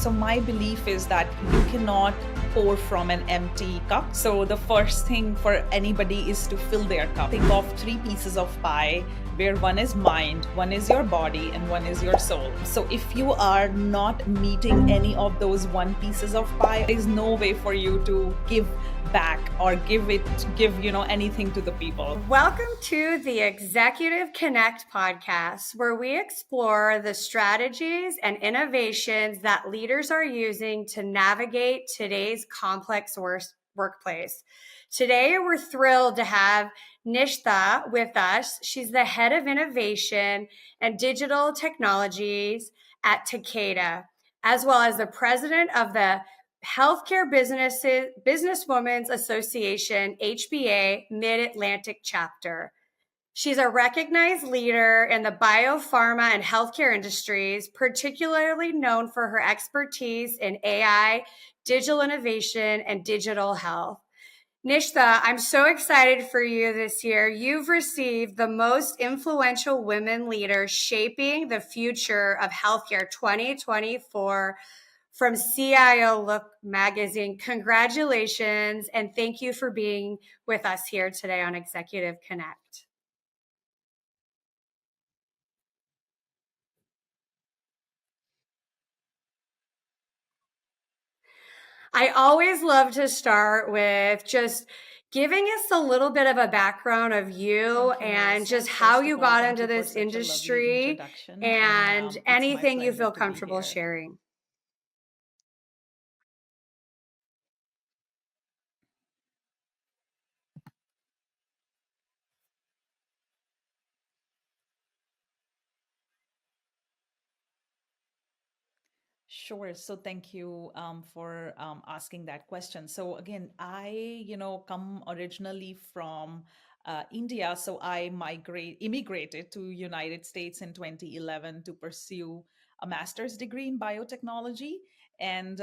So my belief is that you cannot pour from an empty cup. So the first thing for anybody is to fill their cup. Think of three pieces of pie, where one is mind, one is your body, and one is your soul. So if you are not meeting any of those one pieces of pie, there is no way for you to give back or give anything to the people. Welcome to the Executive Connect podcast, where we explore the strategies and innovations that leaders are using to navigate today's complex workplace. Today, we're thrilled to have Nishtha with us. She's the head of innovation and digital technologies at Takeda, as well as the president of the Healthcare Businesswomen's Association, HBA Mid Atlantic Chapter. She's a recognized leader in the biopharma and healthcare industries, particularly known for her expertise in AI, digital innovation, and digital health. Nishtha, I'm so excited for you this year. You've received the most influential women leader shaping the future of healthcare 2024 from CIO Look magazine. Congratulations, and thank you for being with us here today on Executive Connect. I always love to start with just giving us a little bit of a background of you and just how you got into this industry and anything you feel comfortable sharing. Sure. So thank you for asking that question. So again, come originally from India. So I immigrated to United States in 2011 to pursue a master's degree in biotechnology. And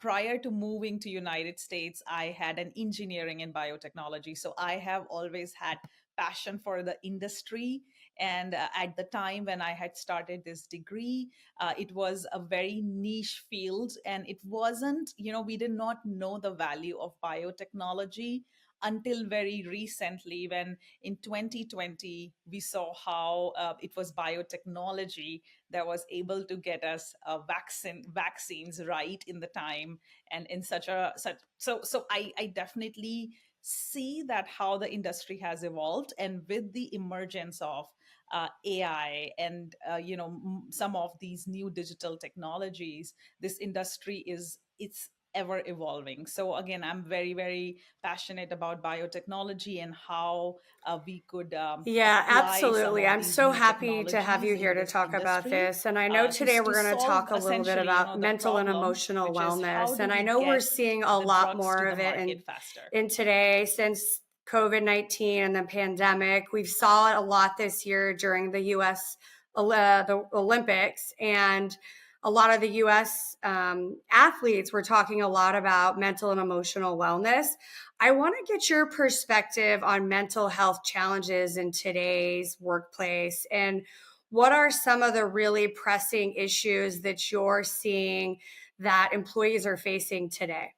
prior to moving to United States, I had an engineering in biotechnology. So I have always had passion for the industry. And at the time when I had started this degree, it was a very niche field, and it wasn't, we did not know the value of biotechnology until very recently, when in 2020 we saw how it was biotechnology that was able to get us vaccines right in the time, and in I definitely see that how the industry has evolved, and with the emergence of AI and some of these new digital technologies, this industry it's ever evolving. So again, I'm very very passionate about biotechnology and how we could Yeah, apply some absolutely. of I'm these so new happy to have technologies you here in to this talk about industry this. And I know today to we're going to solve talk a little bit essentially about the mental and problem, emotional which is how wellness. do And I we know we're get seeing a the lot drugs more to the of it market faster. in today since COVID-19 and the pandemic. We've saw it a lot this year during the US the Olympics, and a lot of the US athletes were talking a lot about mental and emotional wellness. I want to get your perspective on mental health challenges in today's workplace, and what are some of the really pressing issues that you're seeing that employees are facing today?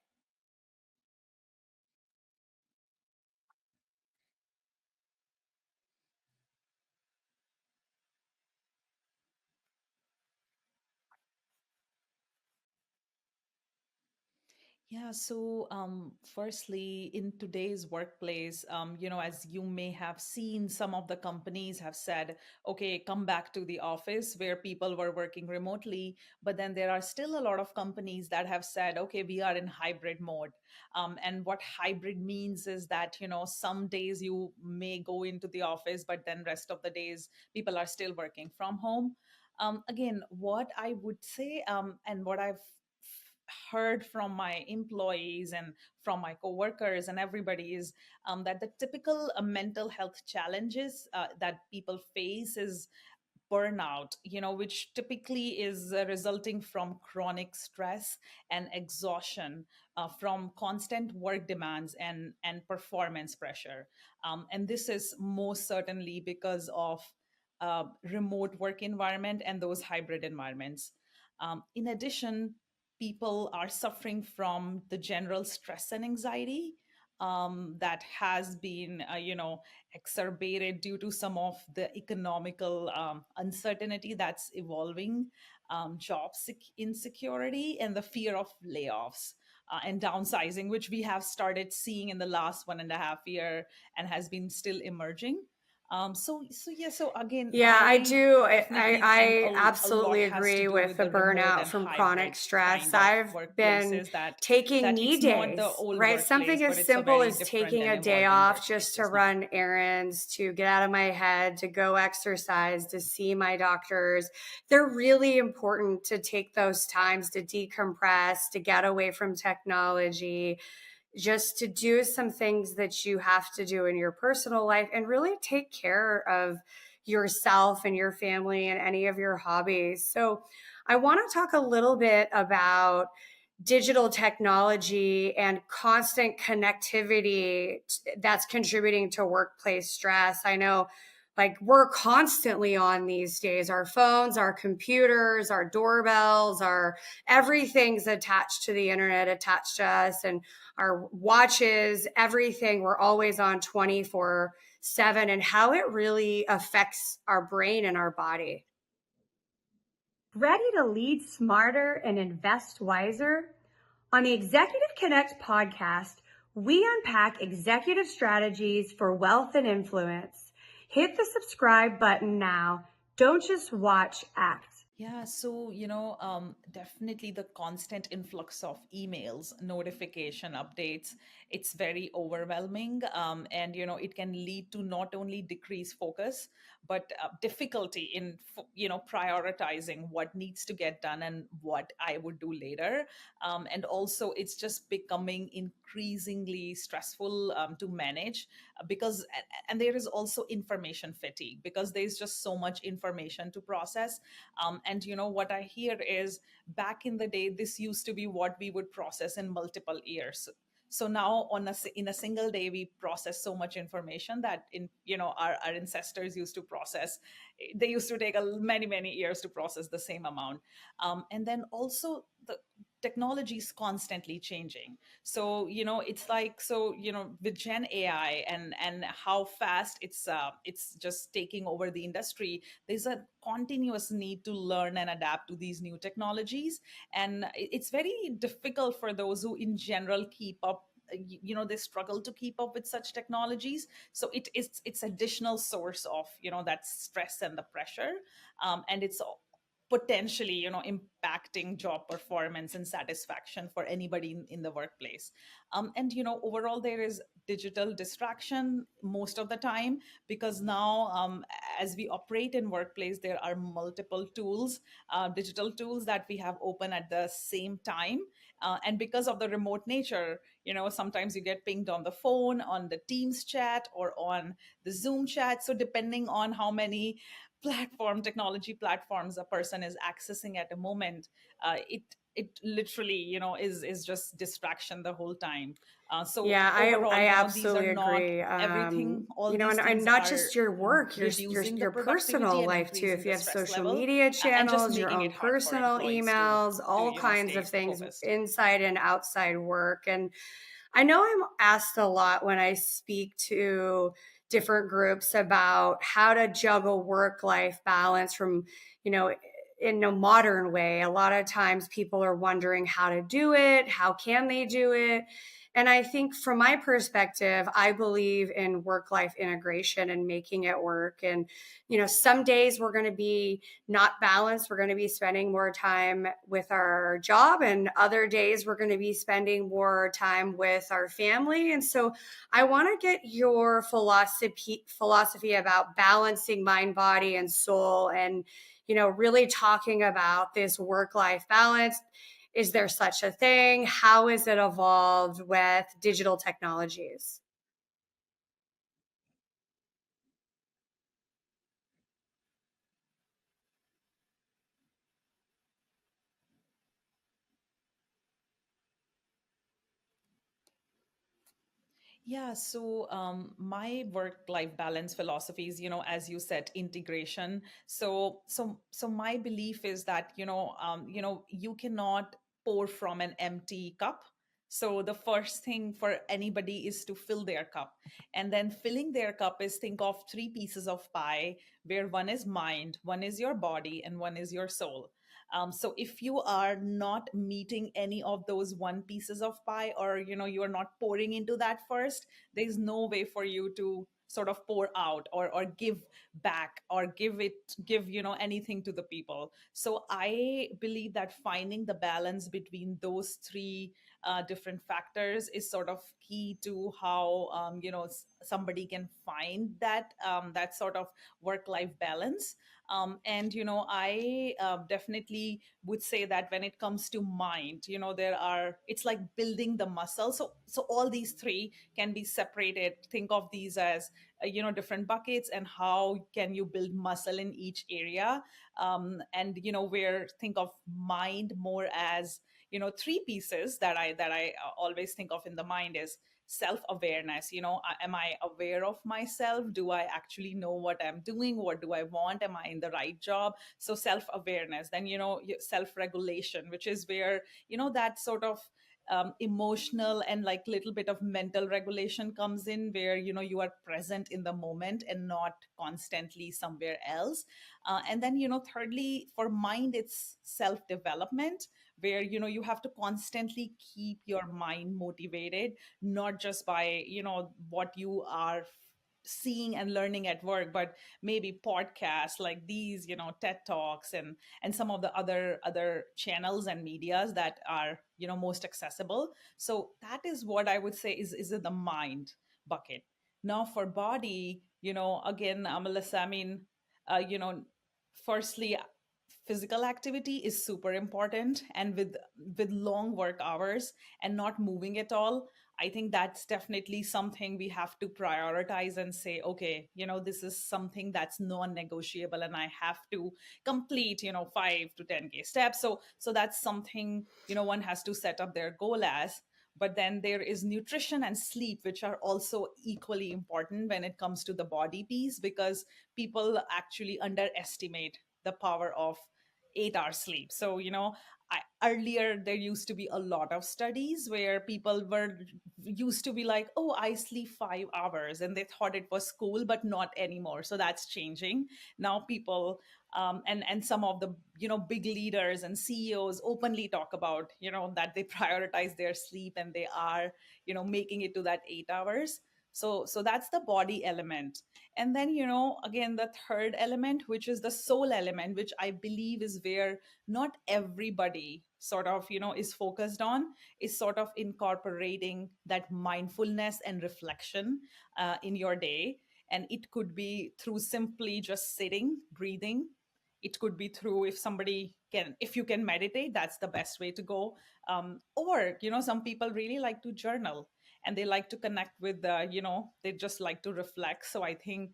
Yeah, so firstly, in today's workplace, as you may have seen, some of the companies have said, okay, come back to the office, where people were working remotely. But then there are still a lot of companies that have said, okay, we are in hybrid mode. And what hybrid means is that, some days you may go into the office, but then rest of the days people are still working from home. Again, what I would say, and what I've heard from my employees and from my coworkers and everybody is that the typical mental health challenges that people face is burnout, which typically is resulting from chronic stress and exhaustion from constant work demands and performance pressure. And this is most certainly because of remote work environment and those hybrid environments. In addition, people are suffering from the general stress and anxiety that has been, exacerbated due to some of the economical uncertainty that's evolving, insecurity, and the fear of layoffs. And downsizing, which we have started seeing in the last 1.5 year and has been still emerging. So again, Yeah, I I do. definitely think I a lot absolutely has to agree do with with the the remote burnout and from chronic hybrid stress. kind of I've been workplaces, that taking that knee it's not the days, old right? workplace, Something but as it's a simple very as different taking and a day evolving off just to workplaces now. run errands, to get out of my head, to go exercise, to see my doctors. They're really important to take those times to decompress, to get away from technology, just to do some things that you have to do in your personal life and really take care of yourself and your family and any of your hobbies. So, I want to talk a little bit about digital technology and constant connectivity that's contributing to workplace stress. I know, like, we're constantly on these days. Our phones, our computers, our doorbells, our everything's attached to the internet, attached to us, and our watches, everything. We're always on 24/7, and how it really affects our brain and our body. Ready to lead smarter and invest wiser? On the Executive Connect podcast, we unpack executive strategies for wealth and influence. Hit the subscribe button now. Don't just watch, act. Yeah, so definitely the constant influx of emails, notification updates, it's very overwhelming, and it can lead to not only decreased focus, but difficulty in prioritizing what needs to get done and what I would do later, and also it's just becoming increasingly stressful to manage, because and there is also information fatigue because there's just so much information to process. And what I hear is, back in the day, this used to be what we would process in multiple years. So now in a single day, we process so much information that our ancestors used to process. They used to take many, many years to process the same amount. And then also the technology is constantly changing. So it's like, with Gen AI and how fast it's just taking over the industry, there's a continuous need to learn and adapt to these new technologies. And it's very difficult for those who in general keep up. They struggle to keep up with such technologies, so it's additional source of that stress and the pressure. And it's potentially impacting job performance and satisfaction for anybody in the workplace. And overall, there is digital distraction most of the time, because now, as we operate in workplace, there are multiple tools, digital tools that we have open at the same time. And because of the remote nature, sometimes you get pinged on the phone, on the Teams chat, or on the Zoom chat. So depending on how many technology platforms a person is accessing at a moment, it literally is just distraction the whole time. So Yeah, overall, I these are absolutely not agree. everything. All these And things not are just your work, reducing the your personality personal and life too. If increasing you the have stress social level, media and just channels, your making own it hard for personal employees to emails, all kinds stay of things focused. inside and outside work. And I know I'm asked a lot when I speak to different groups about how to juggle work life balance from, you know, in a modern way. A lot of times people are wondering how to do it, how can they do it? And I think from my perspective, I believe in work life integration and making it work. And, some days we're going to be not balanced. We're going to be spending more time with our job, and other days we're going to be spending more time with our family. And so I want to get your philosophy about balancing mind, body, and soul, and really talking about this work life balance. Is there such a thing? How is it evolved with digital technologies? Yeah, so my work-life balance philosophies, as you said, integration. So my belief is that you cannot pour from an empty cup. So the first thing for anybody is to fill their cup. And then filling their cup is, think of three pieces of pie, where one is mind, one is your body, and one is your soul. So if you are not meeting any of those one pieces of pie, or you are not pouring into that first, there's no way for you to sort of pour out, or give back, or give anything to the people. So I believe that finding the balance between those three different factors is sort of key to how somebody can find that sort of work life balance. And I definitely would say that when it comes to mind, it's like building the muscle. So all these three can be separated. Think of these as different buckets, and how can you build muscle in each area. And where think of mind more as three pieces that I always think of in the mind is self awareness. Am I aware of myself? Do I actually know what I'm doing? What do I want? Am I in the right job? So self awareness. Then self regulation, which is where that sort of emotional and like little bit of mental regulation comes in, where you are present in the moment and not constantly somewhere else. And then thirdly, for mind, it's self development, where you have to constantly keep your mind motivated, not just by what you are seeing and learning at work, but maybe podcasts like these, TED Talks, and some of the other channels and medias that are most accessible. So that is what I would say is in the mind bucket. Now for body, again, Melissa, I mean, firstly, physical activity is super important, and with long work hours and not moving at all, I think that's definitely something we have to prioritize and say, okay, this is something that's non-negotiable, and I have to complete 5 to 10K steps. So that's something one has to set up their goal as. But then there is nutrition and sleep, which are also equally important when it comes to the body piece, because people actually underestimate the power of 8 hour sleep. So earlier there used to be a lot of studies where people were used to be like, oh, I sleep 5 hours, and they thought it was cool, but not anymore. So that's changing. Now people, and some of the big leaders and CEOs openly talk about that they prioritize their sleep, and they are making it to that 8 hours. So that's the body element. And then again, the third element, which is the soul element, which I believe is where not everybody sort of is focused on, is sort of incorporating that mindfulness and reflection in your day. And it could be through simply just sitting, breathing. It could be through, if you can meditate, that's the best way to go. Or some people really like to journal, and they like to connect with they just like to reflect. So I think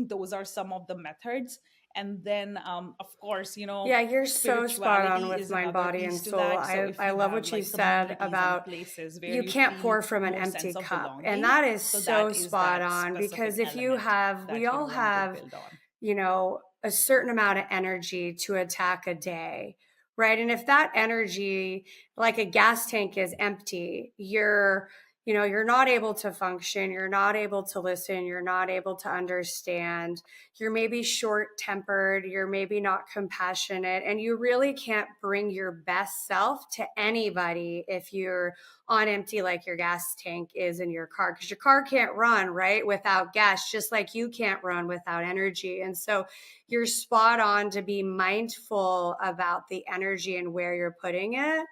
those are some of the methods. And then of course Yeah, you're so spot on spirituality with is mind, another body, and piece to soul. that. So I, if I you love have what you like said communities and about places where you you can't feel pour from an more empty sense of cup. And belonging, that is so so that is spot that on, specific because if you element have, we that all one could have, build on. a certain amount of energy to attack a day, right? And if that energy, like a gas tank, is empty, you're not able to function, you're not able to listen, you're not able to understand, you're maybe short tempered, you're maybe not compassionate, and you really can't bring your best self to anybody if you're on empty, like your gas tank is in your car, because your car can't run, right, without gas, just like you can't run without energy. And so you're spot on to be mindful about the energy and where you're putting it,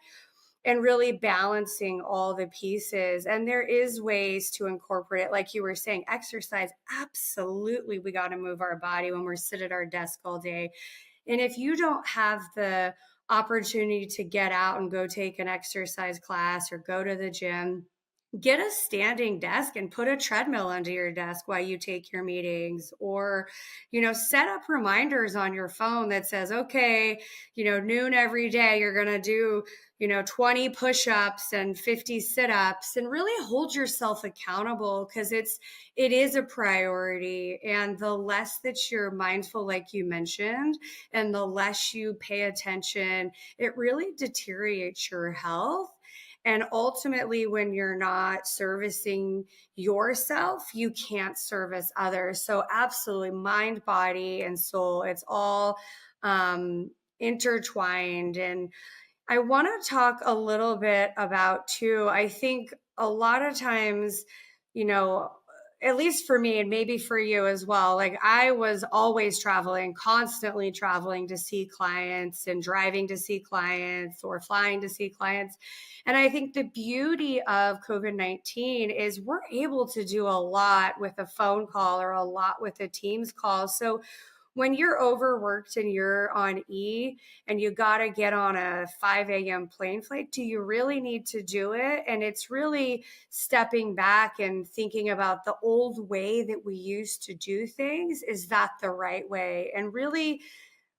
and really balancing all the pieces. And there is ways to incorporate it, like you were saying, exercise. Absolutely, we got to move our body when we're sitting at our desk all day. And if you don't have the opportunity to get out and go take an exercise class or go to the gym, get a standing desk and put a treadmill under your desk while you take your meetings, or set up reminders on your phone that says, okay, noon every day you're going to do 20 push-ups and 50 sit-ups, and really hold yourself accountable, because it is a priority. And the less that you're mindful, like you mentioned, and the less you pay attention, it really deteriorates your health. And ultimately, when you're not servicing yourself, you can't service others. So, absolutely, mind, body, and soul, it's all intertwined. And I want to talk a little bit about, too, I think a lot of times, you know, at least for me, and maybe for you as well, like I was always traveling, constantly traveling to see clients, and driving to see clients, or flying to see clients. And I think the beauty of COVID-19 is we're able to do a lot with a phone call, or a lot with a Teams call. So when you're overworked and you're on E, and you got to get on a 5 a.m. plane flight, do you really need to do it? And it's really stepping back and thinking about the old way that we used to do things. Is that the right way? And really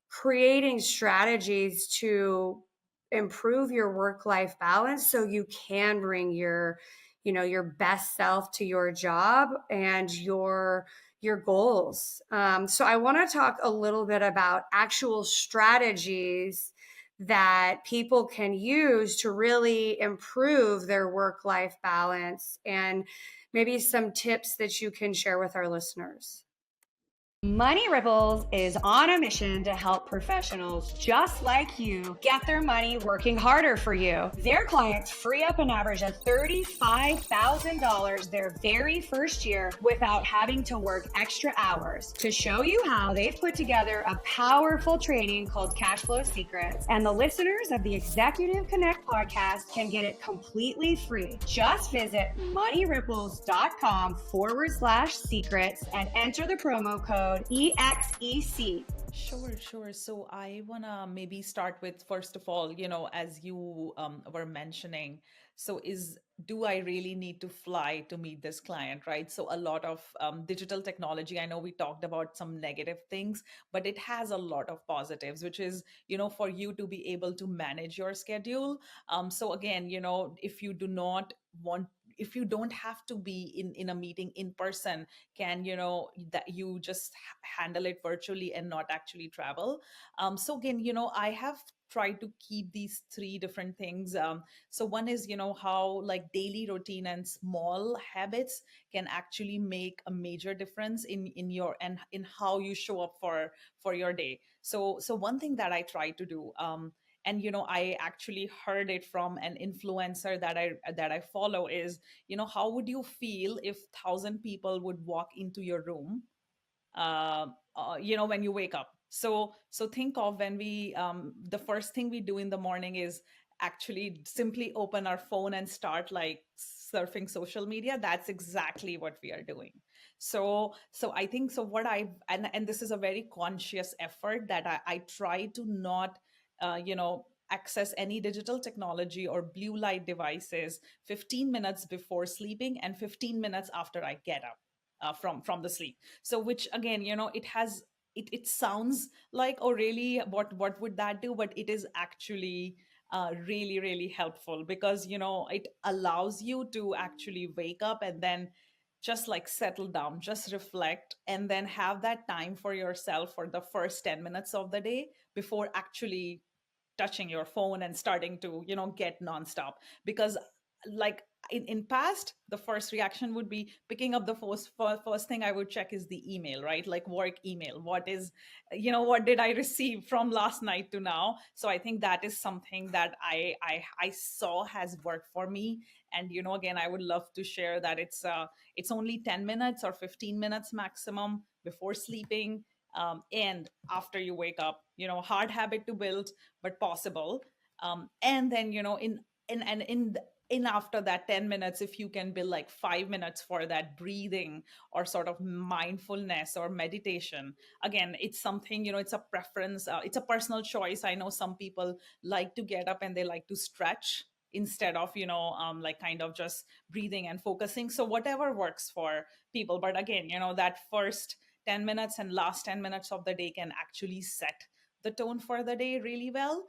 creating strategies to improve your work life balance, so you can bring your best self to your job and your goals. So I want to talk a little bit about actual strategies that people can use to really improve their work life balance, and maybe some tips that you can share with our listeners. Money Ripples is on a mission to help professionals just like you get their money working harder for you. Their clients free up an average of $35,000 their very first year without having to work extra hours. To show you how, they've put together a powerful training called Cash Flow Secrets, and the listeners of the Executive Connect podcast can get it completely free. Just visit moneyripples.com/secrets and enter the promo code EXEC. Sure, sure. So I wanna maybe start with, first of all, as you were mentioning, so do I really need to fly to meet this client, right? So a lot of digital technology, I know we talked about some negative things, but it has a lot of positives, which is, for you to be able to manage your schedule. So again, if you do not want, if you don't have to be in a meeting in person, can that you just handle it virtually and not actually travel. So again, I have tried to keep these three different things. So one is, how like daily routine and small habits can actually make a major difference in your, and in how you show up for your day. So one thing that I try to do, and I actually heard it from an influencer that I follow, is, how would you feel if 1,000 people would walk into your room, when you wake up? So think of, when we the first thing we do in the morning is actually simply open our phone and start like surfing social media. That's exactly what we are doing. So I think, so what I and this is a very conscious effort that I try to not access any digital technology or blue light devices 15 minutes before sleeping and 15 minutes after I get up from the sleep. So which again, it sounds like, oh really, what would that do? But it is actually really really helpful, because it allows you to actually wake up and then just like settle down, just reflect, and then have that time for yourself for the first 10 minutes of the day before actually touching your phone and starting to get nonstop. Because like in past, the first reaction would be picking up the first thing I would check is the email, right? Like work email, what did I receive from last night to now. So I think that is something that I saw has worked for me. And again, I would love to share that it's only 10 minutes or 15 minutes maximum before sleeping, and after you wake up. Hard habit to build, but possible. And then in after that 10 minutes, if you can build like 5 minutes for that breathing or sort of mindfulness or meditation. Again, it's something, it's a preference, it's a personal choice. I know some people like to get up and they like to stretch, instead of, like kind of just breathing and focusing. So whatever works for people. But again, that first 10 minutes and last 10 minutes of the day can actually set the tone for the day really well.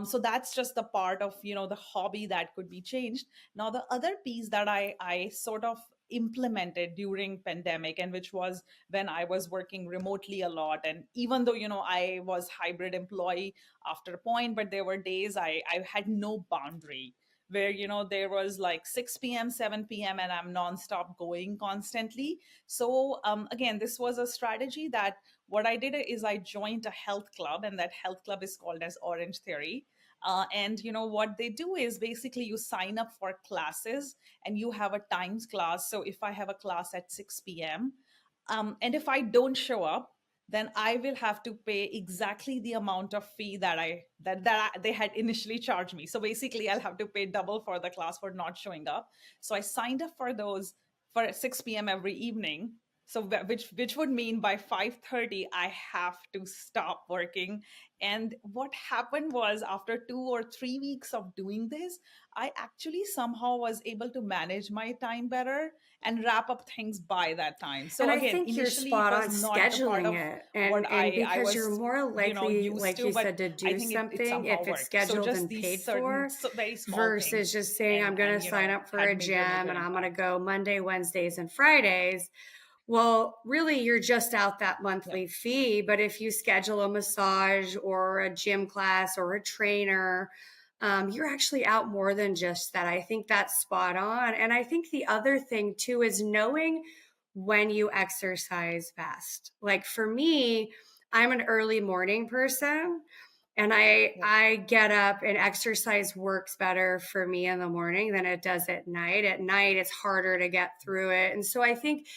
So that's just the part of, the hobby that could be changed. Now the other piece that I sort of implemented during pandemic, and which was when I was working remotely a lot, and even though, I was hybrid employee after a point, but there were days I had no boundary, where, there was like 6 p.m., 7 p.m., and I'm nonstop going constantly. So again, this was a strategy that what I did is I joined a health club, and that health club is called as Orange Theory. And what they do is basically you sign up for classes, and you have a times class. So if I have a class at 6 p.m., and if I don't show up, then I will have to pay exactly the amount of fee they had initially charged me. So basically, I'll have to pay double for the class for not showing up. So I signed up for those for 6 p.m. every evening. So which would mean by 5:30 I have to stop working. And what happened was, after 2 or 3 weeks of doing this, I actually somehow was able to manage my time better and wrap up things by that time. And So I again, think you're initially it spot was on not the part scheduling of it. what And I because you're was, more likely, used like to, you but said, to I do think it something somehow if it's worked. So scheduled just and these paid certain for very small versus things, just saying, I'm and going to sign up for a had major gym and I'm going to impact. go Monday, Wednesdays, and Fridays. Well, really, you're just out that Yep. monthly fee. But if you schedule a massage or a gym class or a trainer, you're actually out more than just that. I think that's spot on. And I think the other thing too is knowing when you exercise best. Like for me, I'm an early morning person, and I Yep. I get up, and exercise works better for me in the morning than it does at night. At night it's harder to get through it. And so I think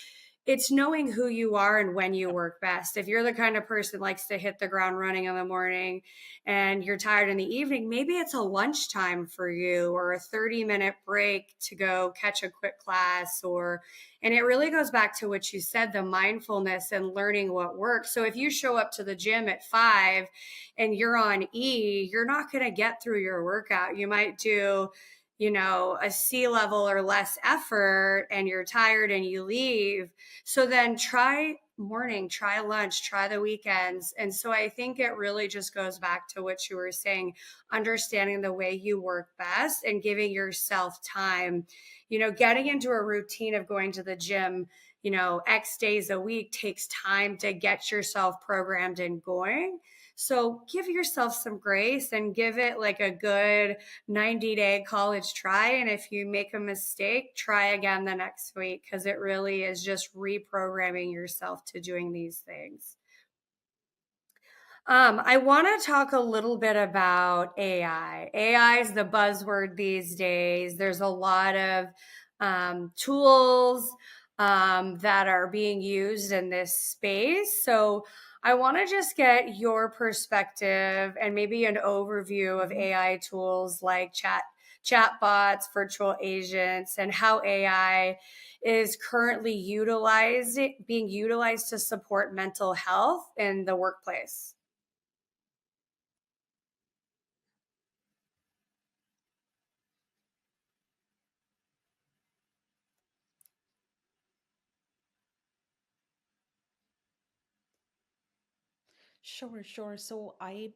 it's knowing who you are and when you Yep. work best. If you're the kind of person that likes to hit the ground running in the morning and you're tired in the evening, maybe it's a lunchtime for you, or a 30-minute break to go catch a quick class. Or and it really goes back to what you said, the mindfulness and learning what works. So if you show up to the gym at 5 and you're on E, you're not going to get through your workout. You might do a C level or less effort, and you're tired and you leave. So then try morning, try lunch, try the weekends. And so I think it really just goes back to what you were saying, understanding the way you work best and giving yourself time. Getting into a routine of going to the gym, X days a week takes time to get yourself programmed and going. So give yourself some grace and give it like a good 90-day college try. And if you make a mistake, try again the next week, because it really is just reprogramming yourself to doing these things. I want to talk a little bit about AI. AI is the buzzword these days. There's a lot of tools that are being used in this space. So I want to just get your perspective and maybe an overview of Mhm. AI tools like chatbots, virtual agents, and how AI is currently being utilized to support mental health in the workplace. Sure, sure. So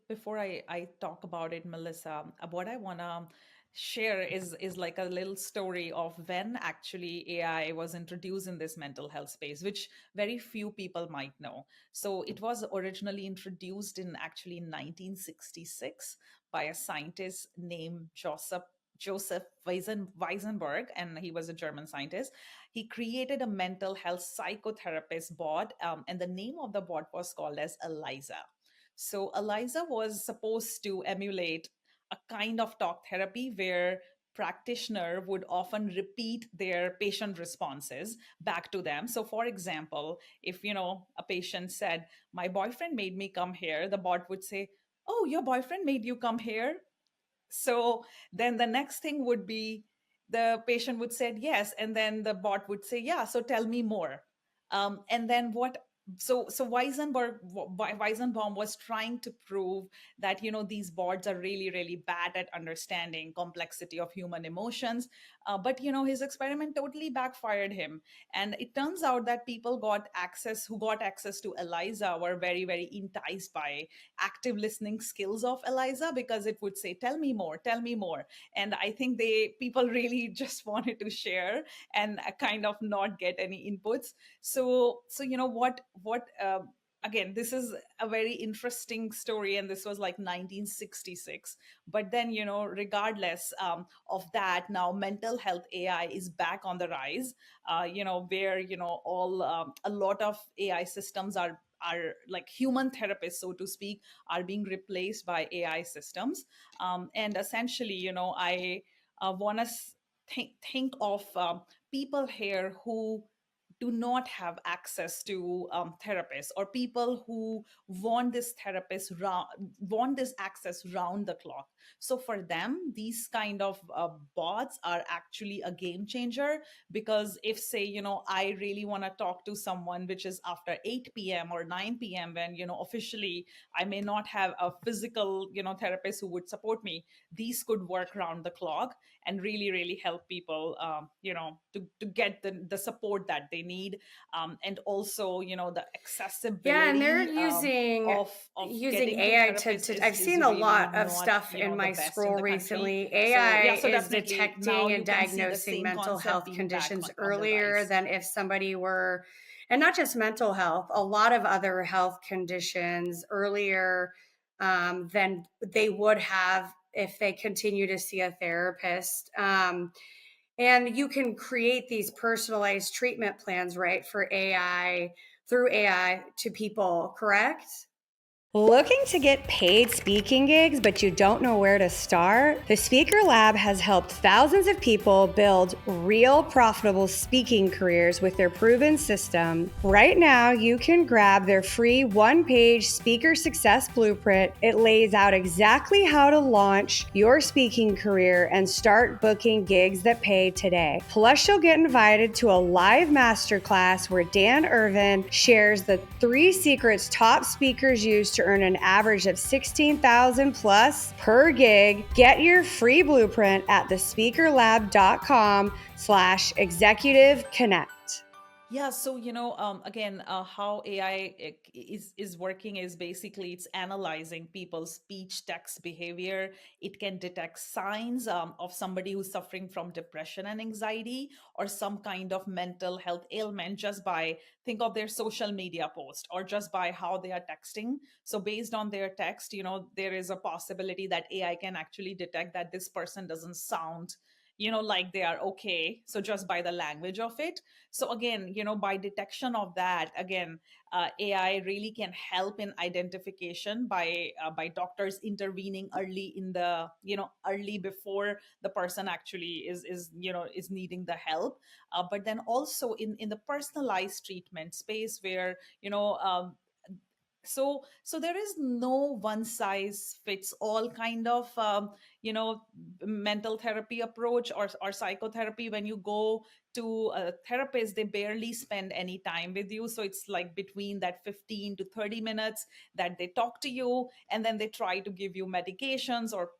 before I talk about it, Melissa, what I wanna share is like a little story of when actually AI was introduced in this mental health space, which very few people might know. So it was originally introduced in actually 1966 by a scientist named Joseph Weisenberg, and he was a German scientist. He created a mental health psychotherapist bot, and the name of the bot was called as Eliza. So Eliza was supposed to emulate a kind of talk therapy where practitioner would often repeat their patient responses back to them. So for example, if a patient said, my boyfriend made me come here, the bot would say, oh, your boyfriend made you come here. So then the next thing would be, the patient would say yes, and then the bot would say, yeah, so tell me more. And then what so Weizenbaum was trying to prove that these bots are really really bad at understanding complexity of human emotions, but his experiment totally backfired him. And it turns out that people who got access to Eliza were very very enticed by active listening skills of Eliza, because it would say, tell me more, tell me more. And I think they people really just wanted to share and kind of not get any inputs. So again, this is a very interesting story, and this was like 1966. But then regardless of that, now mental health AI is back on the rise, where all a lot of AI systems are like human therapists, so to speak, are being replaced by AI systems. And essentially, I want to think of people here who do not have access to therapists, or people who want this access round the clock. So for them, these kind of bots are actually a game changer, because if, say, I really want to talk to someone which is after 8 p.m. or 9 p.m., when officially I may not have a physical therapist who would support me, these could work round the clock and really really help people to get the support that they need. And also the Yeah, and they're accessibility of using getting to AI therapists I've is seen a really lot of not stuff in the my best in scroll the country. recently. So AI yeah, so is definitely now detecting and you can see the diagnosing same mental concept health being back conditions on the earlier rise. than if somebody were, and not just mental health, a lot of other health conditions earlier than they would have if they continue to see a therapist. And you can create these personalized treatment plans, right, for AI through AI to people, correct? Looking to get paid speaking gigs, but you don't know where to start? The Speaker Lab has helped thousands of people build real profitable speaking careers with their proven system. Right now, you can grab their free one-page speaker success blueprint. It lays out exactly how to launch your speaking career and start booking gigs that pay today. Plus, you'll get invited to a live masterclass where Dan Irvin shares the 3 secrets top speakers use to earn an average of $16,000 plus per gig. Get your free blueprint at thespeakerlab.com/executive connect. Yeah, so again, how AI is working is basically it's analyzing people's speech text behavior. It can detect signs of somebody who's suffering from depression and anxiety, or some kind of mental health ailment, just by think of their social media post, or just by how they are texting. So based on their text, there is a possibility that AI can actually detect that this person doesn't sound like they are okay, so just by the language of it. So again, by detection of that, again, AI really can help in identification by doctors intervening early in the early before the person actually is needing the help. But then also in the personalized treatment space, where so there is no one size fits all kind of you know mental therapy approach, or psychotherapy. When you go to a therapist, they barely spend any time with you, so it's like between that 15 to 30 minutes that they talk to you, and then they try to give you medications or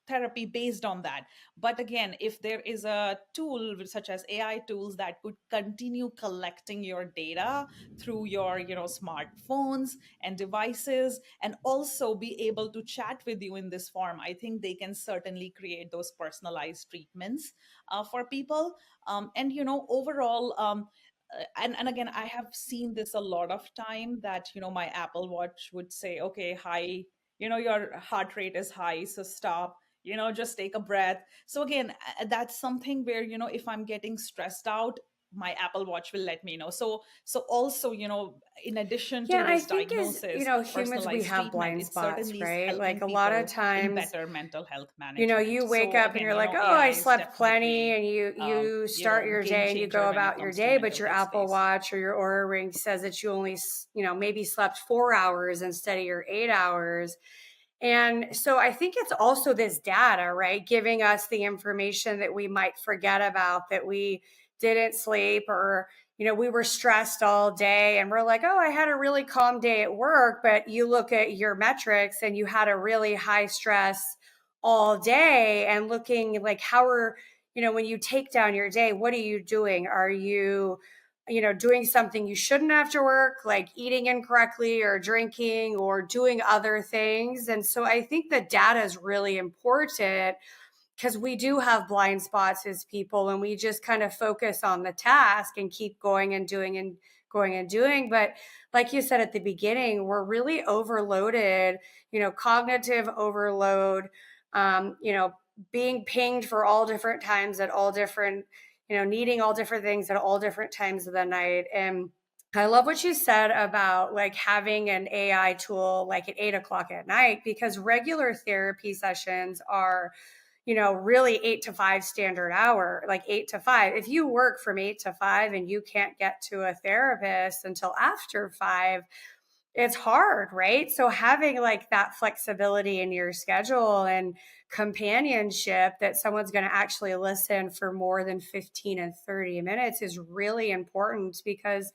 therapy based on that. But again, if there is a tool such as AI tools that could continue collecting your data through your smartphones and devices, and also be able to chat with you in this form, I think they can certainly create those personalized treatments for people. And overall, and again, I have seen this a lot of time, that my Apple Watch would say, okay, hi, your heart rate is high, so stop, just take a breath. So again, that's something where if I'm getting stressed out, my Apple Watch will let me know. So also, in addition Yeah, to and I this think as diagnosis, humans, we personalized have treatment, blind it spots, certainly is right? Like helping a lot of people in times, better mental health management. you wake So up and again, you're like, oh, I AI is slept plenty, definitely and you start your game day and you go changer when it about your comes to day, but mental your health Apple space. Watch or your Aura Ring says that you only maybe slept 4 hours instead of your 8 hours. And so I think it's also this data, right, giving us the information that we might forget about, that we didn't sleep, or we were stressed all day and we're like, oh, I had a really calm day at work, but you look at your metrics and you had a really high stress all day. And looking like, how are, when you take down your day, what are you doing? Are you doing something you shouldn't after work, like eating incorrectly or drinking or doing other things? And so I think the data is really important, because we do have blind spots as people and we just kind of focus on the task and keep going and doing and going and doing. But like you said at the beginning, we're really overloaded, cognitive overload, being pinged for all different times at all different, needing all different things at all different times of the night. And I love what you said about like having an AI tool like at 8 o'clock at night, because regular therapy sessions are, really 8 to 5 standard hour, like 8 to 5. If you work from 8 to 5 and you can't get to a therapist until after 5, it's hard, right? So having like that flexibility in your schedule and companionship, that someone's going to actually listen for more than 15 and 30 minutes, is really important, because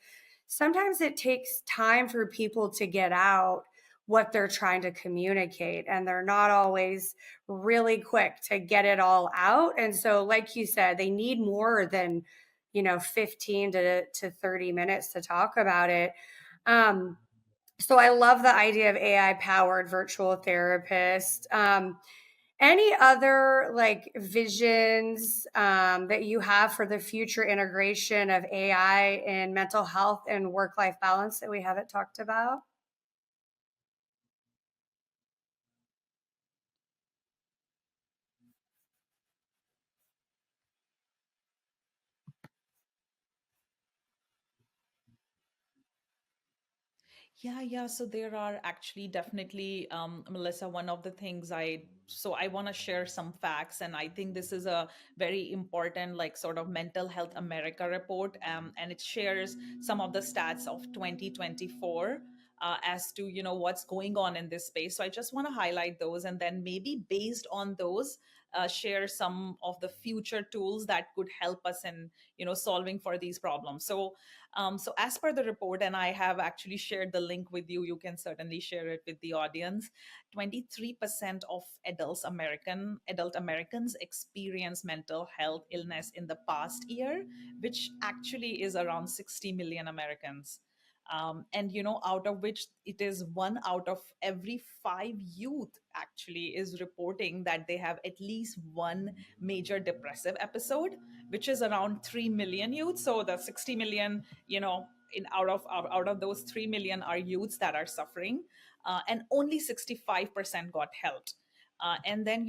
sometimes it takes time for people to get out what they're trying to communicate, and they're not always really quick to get it all out. And so like you said, they need more than 15 to 30 minutes to talk about it. So I love the idea of AI powered virtual therapist. Any other like visions that you have for the future integration of AI in mental health and work life balance that we haven't talked about? Yeah, yeah. So there are actually definitely, Melissa, one of the things I want to share some facts. And I think this is a very important, like, sort of Mental Health America report. And it shares some of the stats of 2024 as to, what's going on in this space. So I just want to highlight those, and then maybe based on those, share some of the future tools that could help us in, solving for these problems. So as per the report, and I have actually shared the link with you, you can certainly share it with the audience. 23% of adult Americans experience mental health illness in the past year, which actually is around 60 million Americans. And out of which it is one out of every five youth actually is reporting that they have at least one major depressive episode, which is around 3 million youth. So the 60 million, in out of those 3 million are youths that are suffering, and only 65% got helped. And then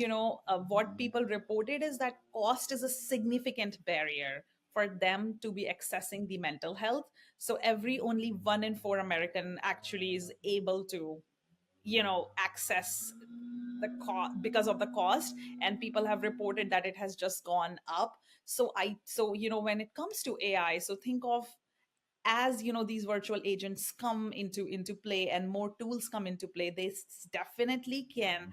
what people reported is that cost is a significant barrier for them to be accessing the mental health. So every only 1 in 4 American actually is able to access the cost because of the cost. And people have reported that it has just gone up. So when it comes to AI, so think of, as these virtual agents come into play and more tools come into play, they definitely can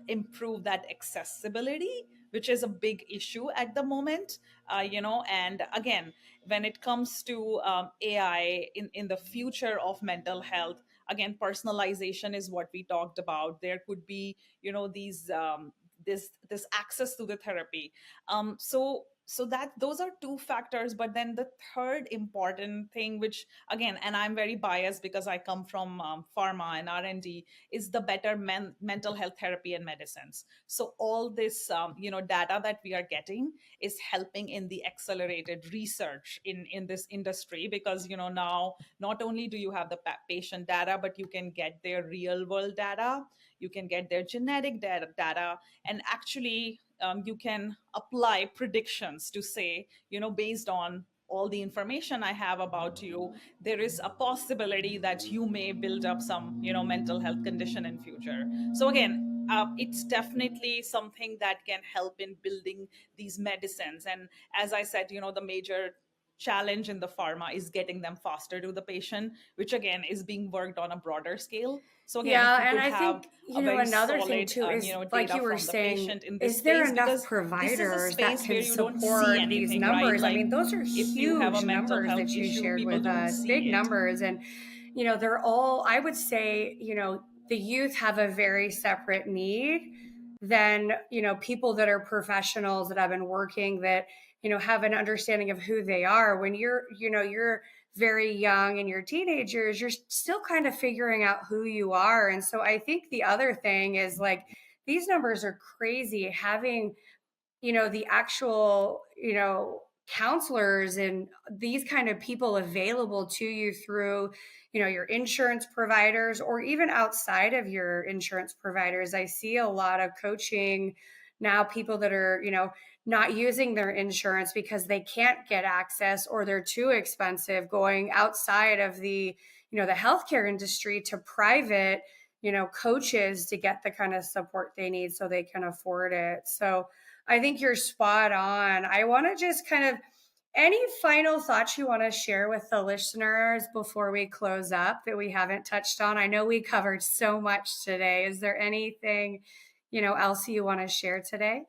improve that accessibility, which is a big issue at the moment. And again, when it comes to AI in the future of mental health, again, personalization is what we talked about. There could be these this access to the therapy. So that those are two factors. But then the third important thing, which again, and I'm very biased because I come from pharma and R&D, is the better mental health therapy and medicines. So all this data that we are getting is helping in the accelerated research in this industry, because now not only do you have the patient data, but you can get their real world data, you can get their genetic data, and actually you can apply predictions to say, based on all the information I have about you, there is a possibility that you may build up some, mental health condition in future. So again, it's definitely something that can help in building these medicines. And as I said, the major challenge in the pharma is getting them faster to the patient, which again is being worked on a broader scale. So again, if Yeah, we and could I have think, a very another thing solid too is, like data you were from the saying, patient in this is there space, enough because this is a providers that space can where you don't see support these anything, right? numbers? I Like mean, those are if you have a huge mental numbers health that you issue, shared people with don't us, see big it. numbers. And, they're all, I would say, the youth have a very separate need than, people that are professionals that have been working, that, have an understanding of who they are. When you're very young and you're teenagers, you're still kind of figuring out who you are. And so I think the other thing is, like, these numbers are crazy. Having, the actual, counselors and these kind of people available to you through, your insurance providers, or even outside of your insurance providers. I see a lot of coaching now, people that are, not using their insurance because they can't get access or they're too expensive, going outside of the healthcare industry to private, coaches to get the kind of support they need so they can afford it. So I think you're spot on. I want to just kind of, any final thoughts you want to share with the listeners before we close up that we haven't touched on? I know we covered so much today. Is there anything, else you want to share today?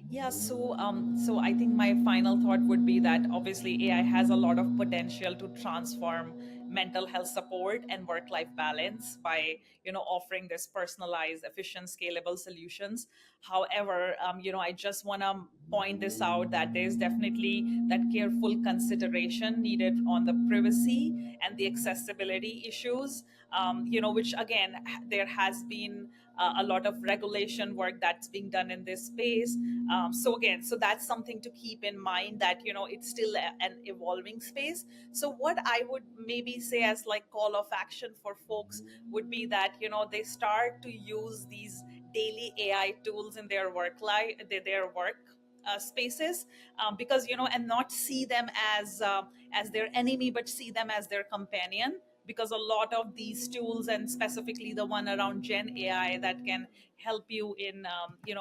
Yeah, so I think my final thought would be that obviously AI has a lot of potential to transform mental health support and work-life balance by, offering this personalized, efficient, scalable solutions. However, I just want to point this out that there's definitely that careful consideration needed on the privacy and the accessibility issues, which again, there has been a lot of regulation work that's being done in this space. So again, so that's something to keep in mind, that it's still an evolving space. So what I would maybe say as like call of action for folks would be that they start to use these daily AI tools in their work life, their work spaces, because and not see them as their enemy, but see them as their companion, because a lot of these tools, and specifically the one around Gen AI that can help you in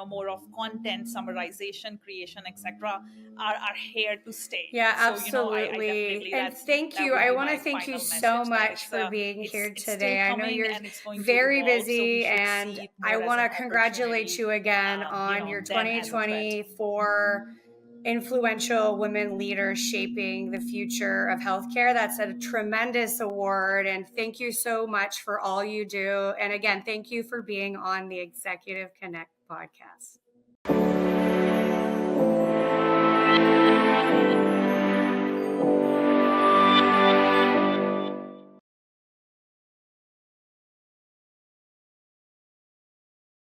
more of content summarization, creation, etc., are here to stay. Yeah, So I absolutely. definitely, And that's thank that you. would I be want to my thank you final so message, that much for being it's here it's still today. I know coming you're and it's going to very evolve, so we busy, should and see it I more as want an to congratulate opportunity, you again on your than as a threat. 2024 Influential Women Leaders Shaping the Future of Healthcare. That's a tremendous award. And thank you so much for all you do. And again, thank you for being on the Executive Connect podcast.